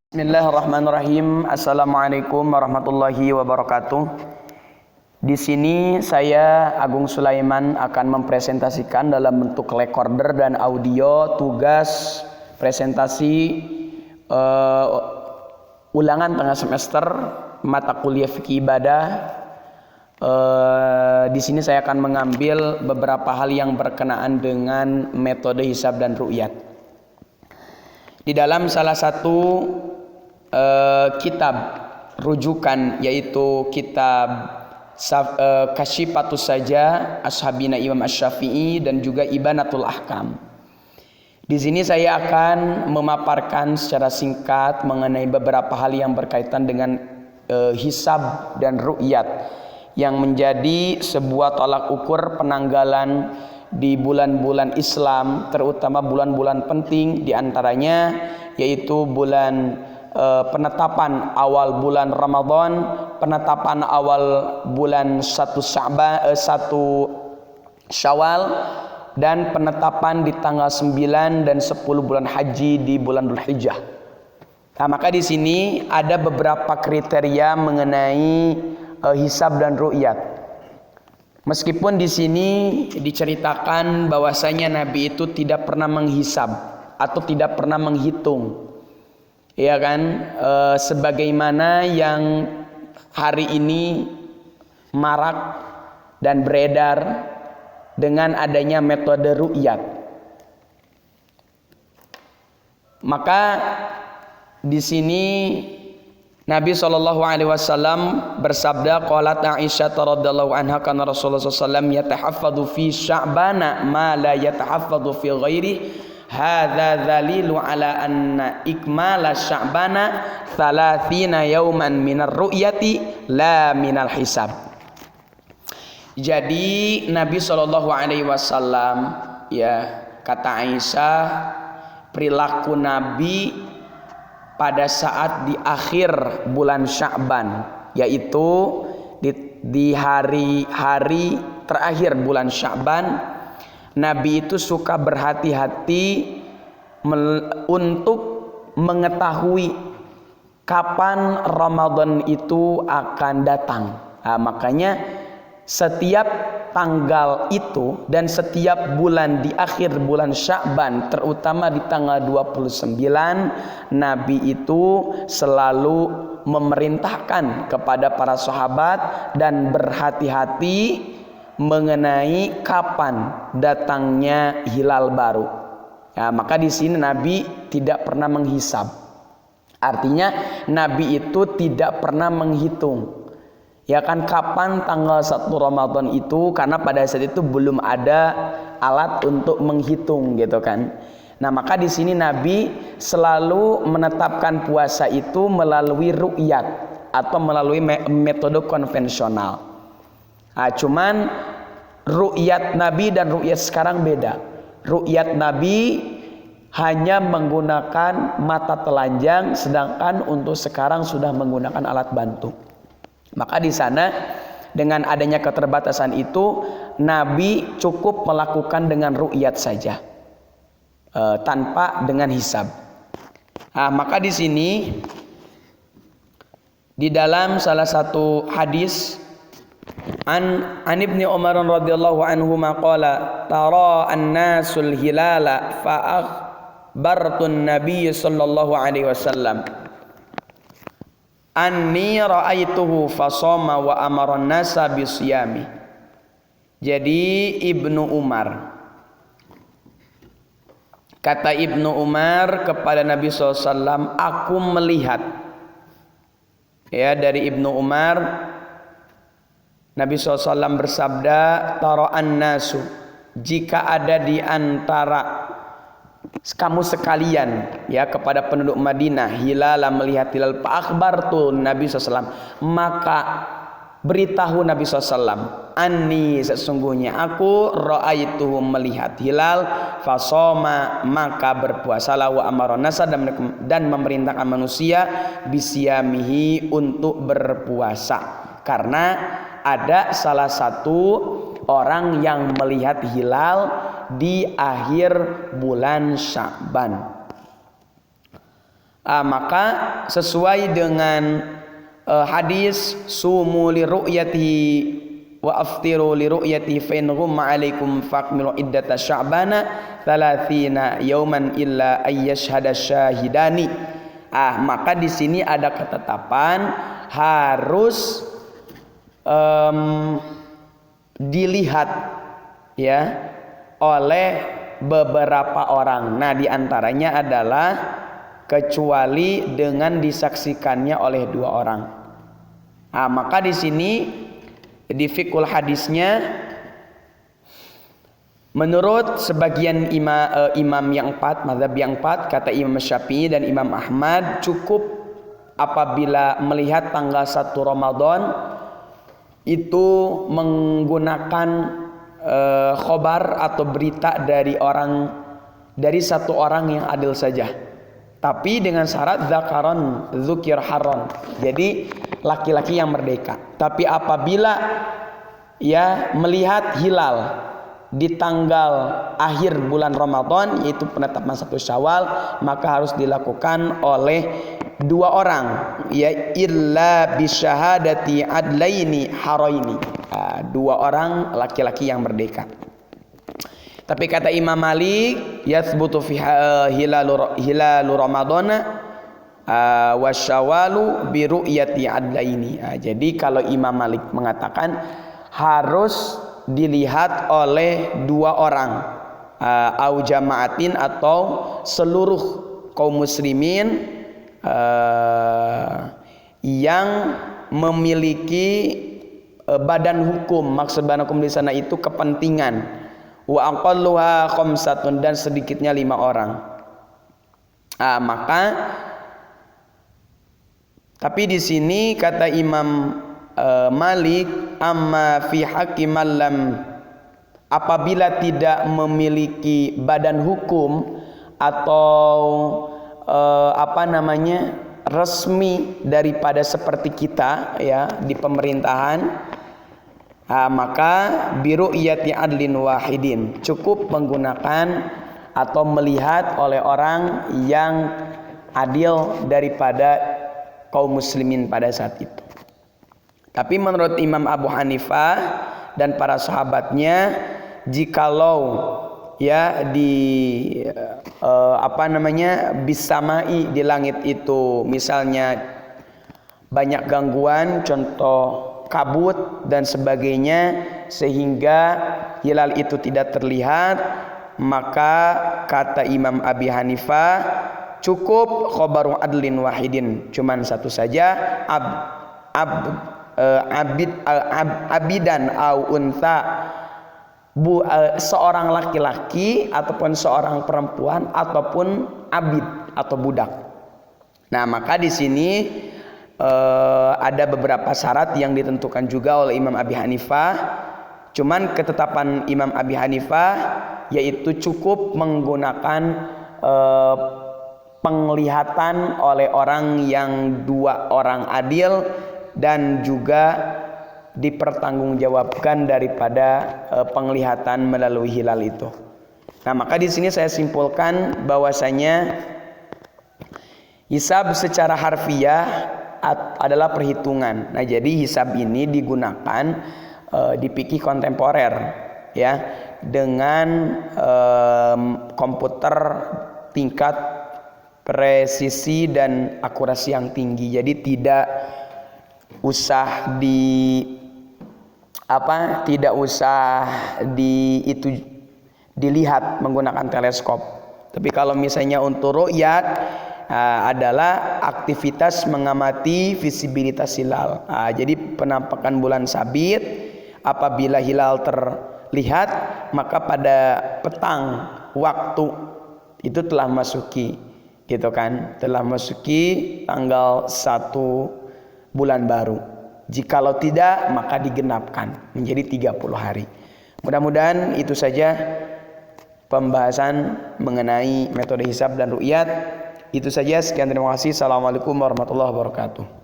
Bismillahirrahmanirrahim. Assalamualaikum warahmatullahi wabarakatuh. Di sini saya Agung Sulaiman akan mempresentasikan dalam bentuk recorder dan audio tugas presentasi ulangan tengah semester mata kuliah fikih ibadah. Di sini saya akan mengambil beberapa hal yang berkenaan dengan metode hisab dan ru'yat. Di dalam salah satu kitab rujukan yaitu kitab Kasyifatus Saja Ashabina Imam Asy-Syafi'i dan juga Ibanatul Ahkam. Di sini saya akan memaparkan secara singkat mengenai beberapa hal yang berkaitan dengan hisab dan ru'yat yang menjadi sebuah tolak ukur penanggalan di bulan-bulan Islam, terutama bulan-bulan penting diantaranya yaitu bulan penetapan awal bulan Ramadan, penetapan awal bulan 1 Syawal, dan penetapan di tanggal 9 dan 10 bulan haji di bulan Dzulhijjah. Nah, maka di sini ada beberapa kriteria mengenai hisab dan ru'yat. Meskipun di sini diceritakan bahwasanya Nabi itu tidak pernah menghisab atau tidak pernah menghitung, ya kan, sebagaimana yang hari ini marak dan beredar dengan adanya metode ru'yat. Maka di sini Nabi SAW bersabda, qalat Aisyah radhiyallahu anha kana Rasulullah SAW yatahaffadhu fi Sya'bana ma la yatahaffadhu fi ghairi. Hadza dzalilu ala anna ikmala Sya'bana 30 yauman minar ru'yati la minal hisab. Jadi Nabi SAW, ya, kata Aisyah, perilaku Nabi pada saat di akhir bulan Sya'ban, yaitu di hari-hari terakhir bulan Sya'ban, Nabi itu suka berhati-hati untuk mengetahui kapan Ramadan itu akan datang. Nah, makanya setiap tanggal itu dan setiap bulan di akhir bulan Sya'ban, terutama di tanggal 29, Nabi itu selalu memerintahkan kepada para sahabat dan berhati-hati mengenai kapan datangnya hilal baru. Ya, maka di sini Nabi tidak pernah menghisab. Artinya Nabi itu tidak pernah menghitung, ya kan, kapan tanggal 1 Ramadan itu, karena pada saat itu belum ada alat untuk menghitung, gitu kan. Nah, maka di sini Nabi selalu menetapkan puasa itu melalui ru'yat atau melalui metode konvensional. Nah, cuman ru'yat Nabi dan ru'yat sekarang beda. Ru'yat Nabi hanya menggunakan mata telanjang, sedangkan untuk sekarang sudah menggunakan alat bantu. Maka di sana dengan adanya keterbatasan itu, Nabi cukup melakukan dengan ru'yat saja, tanpa dengan hisab. Nah, maka di sini di dalam salah satu hadis an Ibnu Umar radhiyallahu anhu maqala tara an-nasul hilala fa akhbartun nabiy sallallahu alaihi wasallam anni ra'aituhu fasoma wa amara an-nasa bisiyami. Jadi Ibnu Umar, kata Ibnu Umar kepada Nabi SAW, aku melihat, ya, dari Ibnu Umar, Nabi SAW bersabda, tara'an nasu, jika ada di antara kamu sekalian, ya, kepada penduduk Madinah, hilala, melihat hilal, fa akhbartu Nabi SAW, maka beritahu Nabi SAW, anni, sesungguhnya aku, ra'aituhu, melihat hilal, fasoma, maka berpuasalah, wa amaron nasa, dan memerintahkan manusia bisyamihi, untuk berpuasa, karena ada salah satu orang yang melihat hilal di akhir bulan Sya'ban. Maka sesuai dengan hadis sumu li ru'yati wa aftiru li ru'yati fa in ghumma 'alaikum faqmilu iddata sya'bana 30 yauman illa ayyashhada syahidani. Maka di sini ada ketetapan harus dilihat ya oleh beberapa orang. Nah, diantaranya adalah kecuali dengan disaksikannya oleh 2 orang. Maka di sini di fikul hadisnya menurut sebagian imam yang 4, mazhab yang 4, kata Imam Syafi'i dan Imam Ahmad, cukup apabila melihat tanggal 1 Ramadan itu menggunakan khobar atau berita dari satu orang yang adil saja, tapi dengan syarat zakaron dzukir haron, jadi laki-laki yang merdeka. Tapi apabila ya melihat hilal di tanggal akhir bulan Ramadan, yaitu penetapan 1 Syawal, maka harus dilakukan oleh 2 orang, ya illa bisyahadati adlaini haraini, 2 orang laki-laki yang merdeka. Tapi kata Imam Malik, yathbutu fi hilalu ramadana wa syawalu bi ru'yati adlaini. Jadi kalau Imam Malik mengatakan harus dilihat oleh 2 orang, au jamaatin atau seluruh kaum muslimin yang memiliki badan hukum. Maksud badan hukum di sana itu kepentingan. Wa aqalluha khamsatun, dan sedikitnya 5 orang. Maka tapi di sini kata Imam Malik, amma fi haqqi man lam, apabila tidak memiliki badan hukum atau resmi daripada seperti kita ya di pemerintahan, maka biru'yati adlin wahidin, cukup menggunakan atau melihat oleh orang yang adil daripada kaum muslimin pada saat itu. Tapi menurut Imam Abu Hanifah dan para sahabatnya, jikalau ya bisamai di langit itu misalnya banyak gangguan, contoh kabut dan sebagainya, sehingga hilal itu tidak terlihat, maka kata Imam Abi Hanifah cukup khobaru adlin wahidin, cuman 1 saja, abidan au unta, seorang laki-laki ataupun seorang perempuan ataupun abid atau budak. Nah, maka di sini ada beberapa syarat yang ditentukan juga oleh Imam Abi Hanifah. Cuman ketetapan Imam Abi Hanifah yaitu cukup menggunakan penglihatan oleh orang yang 2 orang adil dan juga dipertanggungjawabkan daripada penglihatan melalui hilal itu. Nah, maka di sini saya simpulkan bahwasanya hisab secara harfiah adalah perhitungan. Nah, jadi hisab ini digunakan di fikih kontemporer ya, dengan komputer tingkat presisi dan akurasi yang tinggi. Jadi tidak usah dilihat menggunakan teleskop. Tapi kalau misalnya untuk ru'yat adalah aktivitas mengamati visibilitas hilal. Jadi penampakan bulan sabit, apabila hilal terlihat, maka pada petang waktu itu telah masuki, gitu kan, telah masuki tanggal 1 bulan baru. Jikalau tidak, maka digenapkan menjadi 30 hari. Mudah-mudahan itu saja pembahasan mengenai metode hisab dan ru'yat. Itu saja, sekian, terima kasih. Assalamualaikum warahmatullahi wabarakatuh.